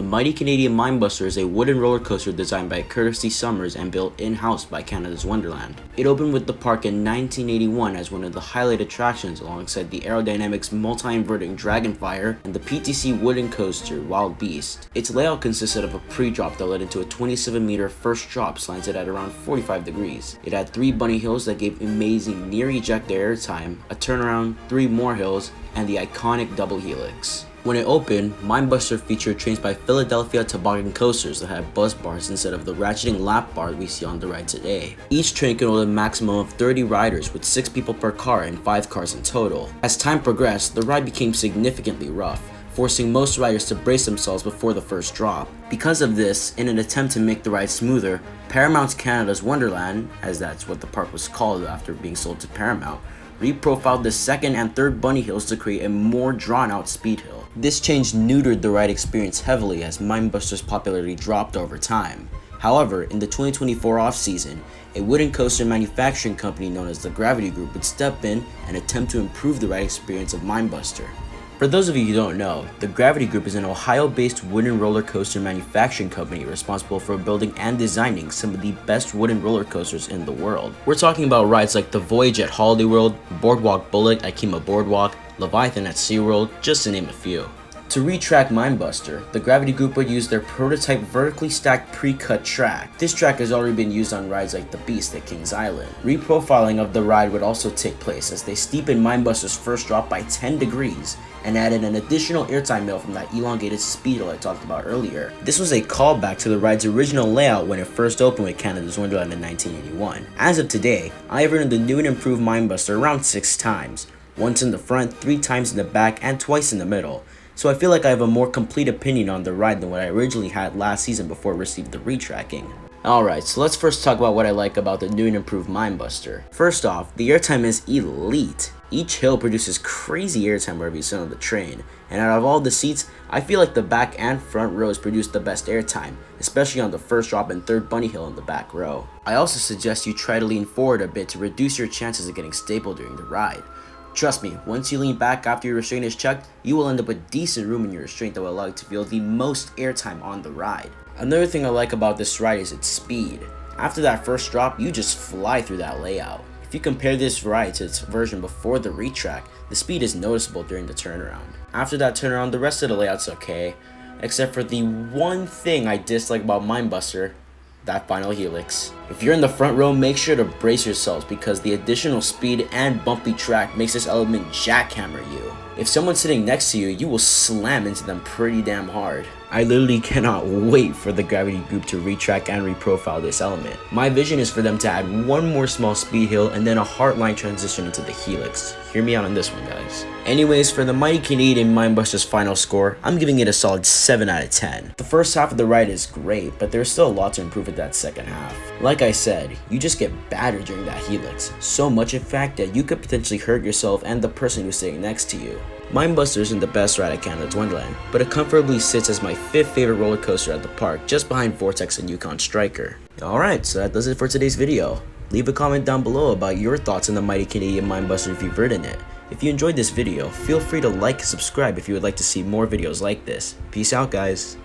Mighty Canadian MineBuster is a wooden roller coaster designed by Curtis C. Summers and built in-house by Canada's Wonderland. It opened with the park in 1981 as one of the highlight attractions alongside the Aerodynamics multi-inverting Dragonfire and the PTC wooden coaster Wild Beast. Its layout consisted of a pre-drop that led into a 27-meter first drop slanted at around 45 degrees. It had 3 bunny hills that gave amazing near-eject air time, a turnaround, 3 more hills, and the iconic double helix. When it opened, MineBuster featured trains by Philadelphia Toboggan coasters that had buzz bars instead of the ratcheting lap bar we see on the ride today. Each train could hold a maximum of 30 riders with 6 people per car and 5 cars in total. As time progressed, the ride became significantly rough, forcing most riders to brace themselves before the first drop. Because of this, in an attempt to make the ride smoother, Paramount Canada's Wonderland, as that's what the park was called after being sold to Paramount, reprofiled the second and third bunny hills to create a more drawn-out speed hill. This change neutered the ride experience heavily as MineBuster's popularity dropped over time. However, in the 2024 off-season, a wooden coaster manufacturing company known as the Gravity Group would step in and attempt to improve the ride experience of MineBuster. For those of you who don't know, the Gravity Group is an Ohio-based wooden roller coaster manufacturing company responsible for building and designing some of the best wooden roller coasters in the world. We're talking about rides like the Voyage at Holiday World, Boardwalk Bullet at Kima Boardwalk, Leviathan at SeaWorld, just to name a few. To retrack MineBuster, the Gravity Group would use their prototype vertically stacked pre-cut track. This track has already been used on rides like the Beast at Kings Island. Reprofiling of the ride would also take place as they steepened MineBuster's first drop by 10 degrees and added an additional airtime mill from that elongated speed hill I talked about earlier. This was a callback to the ride's original layout when it first opened with Canada's Wonderland in 1981. As of today, I have ridden the new and improved MineBuster around 6 times, once in the front, 3 times in the back, and twice in the middle. So I feel like I have a more complete opinion on the ride than what I originally had last season before it received the retracking. Alright, so let's first talk about what I like about the new and improved MineBuster. First off, the airtime is elite. Each hill produces crazy airtime wherever you sit on the train, and out of all the seats, I feel like the back and front rows produce the best airtime, especially on the first drop and third bunny hill in the back row. I also suggest you try to lean forward a bit to reduce your chances of getting stapled during the ride. Trust me, once you lean back after your restraint is checked, you will end up with decent room in your restraint that will allow you to feel the most airtime on the ride. Another thing I like about this ride is its speed. After that first drop, you just fly through that layout. If you compare this ride to its version before the retrack, the speed is noticeable during the turnaround. After that turnaround, the rest of the layout's okay, except for the one thing I dislike about MineBuster, that final helix. If you're in the front row, make sure to brace yourselves because the additional speed and bumpy track makes this element jackhammer you. If someone's sitting next to you, you will slam into them pretty damn hard. I literally cannot wait for the Gravity Group to retrack and reprofile this element. My vision is for them to add one more small speed hill and then a hardline transition into the helix. Hear me out on this one, guys. Anyways, for the Mighty Canadian MineBuster's final score, I'm giving it a solid 7 out of 10. The first half of the ride is great, but there's still a lot to improve with that second half. Like I said, you just get battered during that helix. So much in fact that you could potentially hurt yourself and the person who's sitting next to you. MineBuster isn't the best ride at Canada's Wonderland, but it comfortably sits as my 5th favorite roller coaster at the park, just behind Vortex and Yukon Striker. Alright, so that does it for today's video. Leave a comment down below about your thoughts on the Mighty Canadian MineBuster if you've ridden it. If you enjoyed this video, feel free to like and subscribe if you would like to see more videos like this. Peace out, guys.